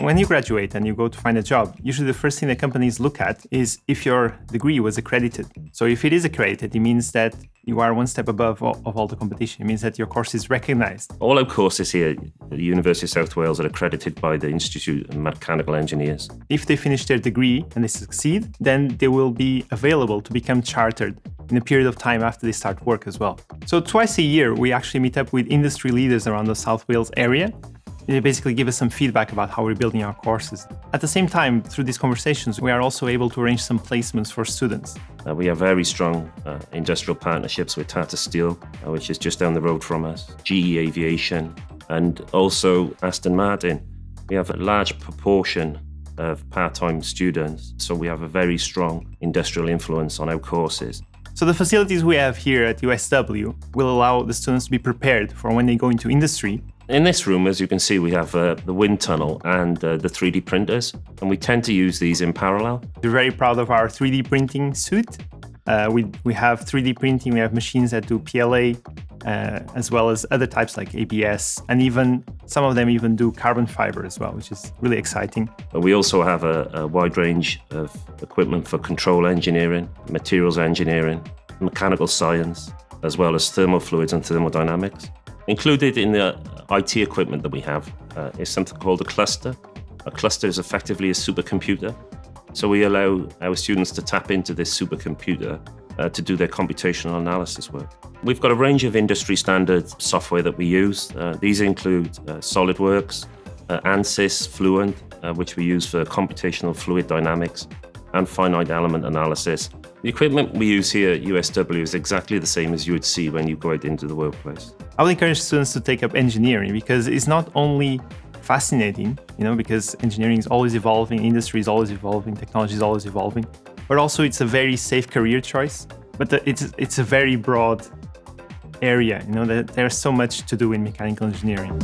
When you graduate and you go to find a job, usually the first thing that companies look at is if your degree was accredited. So if it is accredited, it means that you are one step above of all the competition. It means that your course is recognized. All our courses here at the University of South Wales are accredited by the Institute of Mechanical Engineers. If they finish their degree and they succeed, then they will be available to become chartered in a period of time after they start work as well. So twice a year, we actually meet up with industry leaders around the South Wales area. They basically give us some feedback about how we're building our courses. At the same time, through these conversations, we are also able to arrange some placements for students. We have very strong industrial partnerships with Tata Steel, which is just down the road from us, GE Aviation, and also Aston Martin. We have a large proportion of part-time students, so we have a very strong industrial influence on our courses. So the facilities we have here at USW will allow the students to be prepared for when they go into industry. In this room, as you can see, we have the wind tunnel and the 3D printers, and we tend to use these in parallel. We're very proud of our 3D printing suite. We have 3D printing, we have machines that do PLA, as well as other types like ABS, and even some of them even do carbon fiber as well, which is really exciting. We also have a wide range of equipment for control engineering, materials engineering, mechanical science, as well as thermal fluids and thermodynamics. Included in the IT equipment that we have is something called a cluster. A cluster is effectively a supercomputer. So we allow our students to tap into this supercomputer to do their computational analysis work. We've got a range of industry standard software that we use. These include SolidWorks, ANSYS, Fluent, which we use for computational fluid dynamics and finite element analysis. The equipment we use here at USW is exactly the same as you would see when you go out into the workplace. I would encourage students to take up engineering because it's not only fascinating, because engineering is always evolving, industry is always evolving, technology is always evolving, but also it's a very safe career choice. But it's a very broad area, there's so much to do in mechanical engineering.